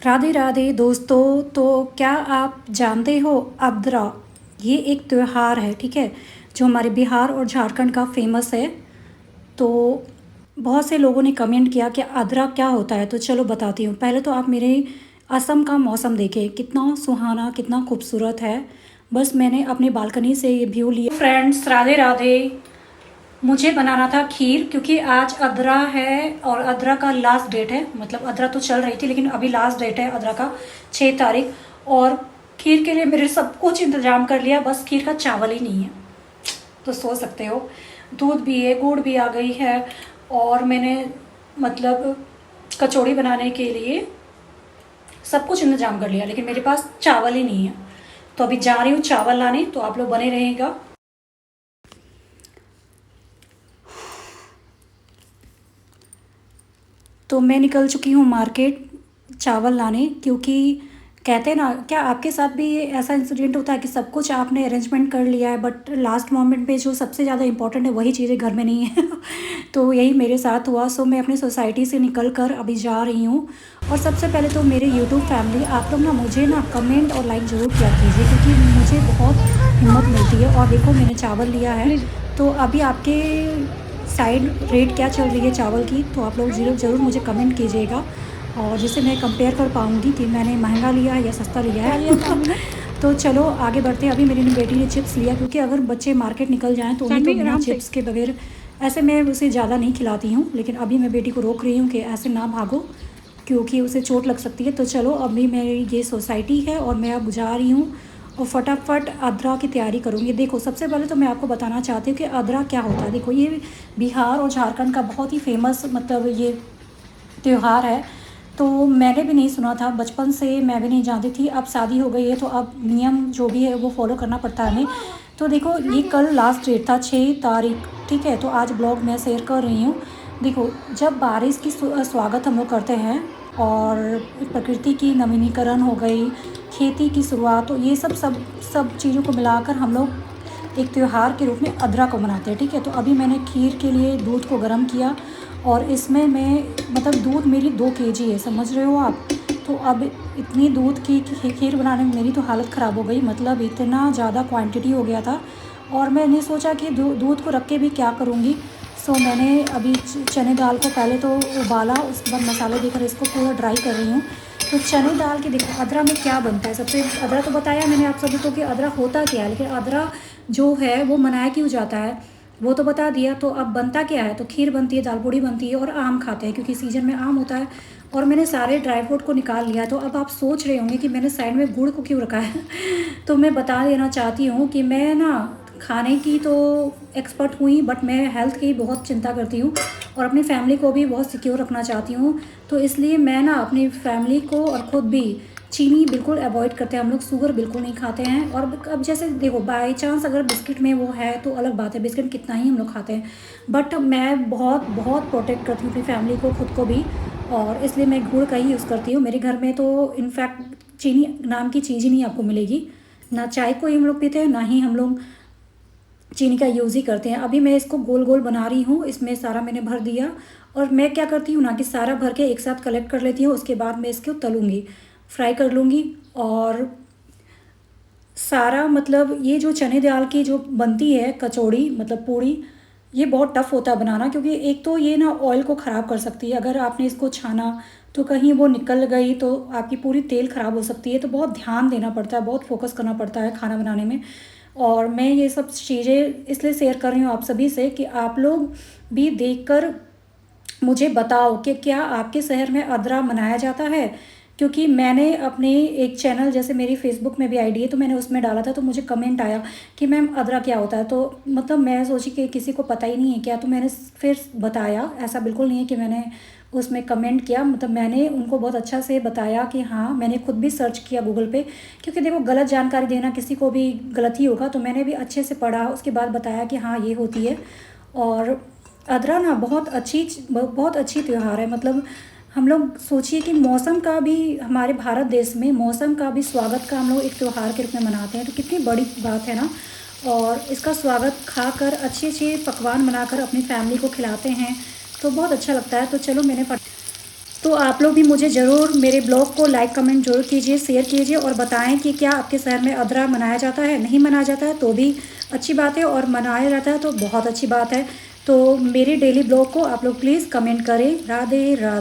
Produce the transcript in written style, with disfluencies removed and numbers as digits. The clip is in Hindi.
राधे राधे दोस्तों। तो क्या आप जानते हो अद्रा, ये एक त्यौहार है, ठीक है, जो हमारे बिहार और झारखंड का फेमस है। तो बहुत से लोगों ने कमेंट किया कि अद्रा क्या होता है, तो चलो बताती हूँ। पहले तो आप मेरे असम का मौसम देखें, कितना सुहाना, कितना खूबसूरत है। बस मैंने अपनी बालकनी से ये व्यू लिया। फ्रेंड्स, राधे राधे। मुझे बनाना था खीर, क्योंकि आज अद्रा है और अद्रा का लास्ट डेट है। मतलब अद्रा तो चल रही थी, लेकिन अभी लास्ट डेट है अद्रा का, 6 तारीख। और खीर के लिए मेरे सब कुछ इंतजाम कर लिया, बस खीर का चावल ही नहीं है। तो सोच सकते हो, दूध भी है, गुड़ भी आ गई है, और मैंने मतलब कचौड़ी बनाने के लिए सब कुछ इंतजाम कर लिया, लेकिन मेरे पास चावल ही नहीं है। तो अभी जा रही हूँ चावल लाने, तो आप लोग बने रहेगा। तो मैं निकल चुकी हूँ मार्केट चावल लाने, क्योंकि कहते हैं ना, क्या आपके साथ भी ऐसा इंसिडेंट होता है कि सब कुछ आपने अरेंजमेंट कर लिया है, बट लास्ट मोमेंट पे जो सबसे ज़्यादा इंपॉर्टेंट है वही चीज़ें घर में नहीं है। तो यही मेरे साथ हुआ। सो मैं अपनी सोसाइटी से निकल कर अभी जा रही हूँ। और सबसे पहले तो मेरे यूट्यूब फैमिली, आप लोग ना मुझे ना कमेंट और लाइक ज़रूर किया कीजिए, क्योंकि मुझे बहुत हिम्मत मिलती है। और देखो, मैंने चावल लिया है। तो अभी आपके साइड रेट क्या चल रही है चावल की, तो आप लोग ज़रूर मुझे कमेंट कीजिएगा, और जिससे मैं कंपेयर कर पाऊँगी कि मैंने महंगा लिया है या सस्ता लिया है। तो चलो आगे बढ़ते हैं। अभी मेरी बेटी ने चिप्स लिया, क्योंकि अगर बच्चे मार्केट निकल जाएं तो उन्हें तो बिना चिप्स के बगैर, ऐसे मैं उसे ज़्यादा नहीं खिलाती हूँ, लेकिन अभी मैं बेटी को रोक रही हूँ कि ऐसे ना भागो, क्योंकि उसे चोट लग सकती है। तो चलो, अभी मेरी ये सोसाइटी है और मैं अब जा रही हूँ और फटाफट अदरा की तैयारी करूँगी। देखो, सबसे पहले तो मैं आपको बताना चाहती हूँ कि अदरा क्या होता है। देखो, ये बिहार और झारखंड का बहुत ही फेमस मतलब ये त्यौहार है। तो मैंने भी नहीं सुना था, बचपन से मैं भी नहीं जानती थी। अब शादी हो गई है तो अब नियम जो भी है वो फॉलो करना पड़ता है हमें। तो देखो, ये कल लास्ट डेट था, 6 तारीख, ठीक है। तो आज ब्लॉग मैं शेयर कर रही हूँ। देखो, जब बारिश की स्वागत हम लोग करते हैं, और प्रकृति की नवीनीकरण हो गई, खेती की शुरुआत, तो ये सब सब सब चीज़ों को मिलाकर हम लोग एक त्यौहार के रूप में अदरा को मनाते हैं, ठीक है। तो अभी मैंने खीर के लिए दूध को गर्म किया, और इसमें मैं मतलब दूध मेरी 2 kg है, समझ रहे हो आप। तो अब इतनी दूध की खीर बनाने में मेरी तो हालत ख़राब हो गई, मतलब इतना ज़्यादा क्वांटिटी हो गया था। और मैंने सोचा कि दूध को रख के भी क्या करूँगी। सो मैंने अभी चने दाल को पहले तो उबाला, उसके बाद मसाले देकर इसको पूरा ड्राई कर रही हूँ। तो चने दाल के देखो, अदरा में क्या बनता है। सबसे अदरा तो बताया मैंने आप सभी को कि अदरा होता क्या है, लेकिन अदरा जो है वो मनाया क्यों जाता है वो तो बता दिया। तो अब बनता क्या है, तो खीर बनती है, दाल पूड़ी बनती है, और आम खाते हैं, क्योंकि सीज़न में आम होता है। और मैंने सारे ड्राई फ्रूट को निकाल लिया। तो अब आप सोच रहे होंगे कि मैंने साइड में गुड़ को क्यों रखा है। तो मैं बता देना चाहती हूँ कि मैं ना खाने की तो एक्सपर्ट हुई, बट मैं हेल्थ की बहुत चिंता करती हूँ, और अपनी फैमिली को भी बहुत सिक्योर रखना चाहती हूँ। तो इसलिए मैं ना अपनी फैमिली को और ख़ुद भी चीनी बिल्कुल अवॉइड करते हैं हम लोग, शुगर बिल्कुल नहीं खाते हैं। और अब जैसे देखो, बाई चांस अगर बिस्किट में वो है तो अलग बात है, बिस्किट कितना ही हम लोग खाते हैं, बट मैं बहुत बहुत प्रोटेक्ट करती हूँ अपनी फैमिली को, ख़ुद को भी। और इसलिए मैं गुड़ का ही यूज़ करती हूँ। मेरे घर में तो इनफैक्ट चीनी नाम की चीज़ ही नहीं आपको मिलेगी, ना चाय को ही हम लोग पीते हैं, ना ही हम लोग चीनी का यूज़ ही करते हैं। अभी मैं इसको गोल गोल बना रही हूँ, इसमें सारा मैंने भर दिया। और मैं क्या करती हूँ ना, कि सारा भर के एक साथ कलेक्ट कर लेती हूँ, उसके बाद मैं इसको तलूँगी, फ्राई कर लूँगी। और सारा मतलब ये जो चने दाल की जो बनती है कचौड़ी, मतलब पूड़ी, ये बहुत टफ़ होता है बनाना, क्योंकि एक तो ये ना ऑयल को ख़राब कर सकती है। अगर आपने इसको छाना तो कहीं वो निकल गई तो आपकी पूरी तेल ख़राब हो सकती है। तो बहुत ध्यान देना पड़ता है, बहुत फोकस करना पड़ता है खाना बनाने में। और मैं ये सब चीज़ें इसलिए शेयर कर रही हूँ आप सभी से, कि आप लोग भी देखकर मुझे बताओ कि क्या आपके शहर में अदरा मनाया जाता है। क्योंकि मैंने अपने एक चैनल, जैसे मेरी फेसबुक में भी आईडी है, तो मैंने उसमें डाला था, तो मुझे कमेंट आया कि मैम अदरा क्या होता है। तो मतलब मैं सोची कि किसी को पता ही नहीं है क्या, तो मैंने फिर बताया। ऐसा बिल्कुल नहीं है कि मैंने उसमें कमेंट किया, मतलब मैंने उनको बहुत अच्छा से बताया कि हाँ, मैंने खुद भी सर्च किया गूगल पे, क्योंकि देखो, गलत जानकारी देना किसी को भी गलत ही होगा। तो मैंने भी अच्छे से पढ़ा, उसके बाद बताया कि हाँ, ये होती है। और अदरा ना बहुत अच्छी त्यौहार है। मतलब हम लोग सोचिए कि मौसम का भी, हमारे भारत देश में मौसम का भी स्वागत का हम लोग एक त्यौहार के रूप में मनाते हैं, तो कितनी बड़ी बात है ना। और इसका स्वागत खाकर, अच्छे अच्छे पकवान बनाकर अपनी फैमिली को खिलाते हैं, तो बहुत अच्छा लगता है। तो चलो, मैंने तो आप लोग भी मुझे ज़रूर मेरे ब्लॉग को लाइक कमेंट ज़रूर कीजिए, शेयर कीजिए और बताएं कि क्या आपके शहर में अदरा मनाया जाता है। नहीं मनाया जाता है तो भी अच्छी बात है, और मनाया जाता है तो बहुत अच्छी बात है। तो मेरे डेली ब्लॉग को आप लोग प्लीज़ कमेंट करें। राधे राधे।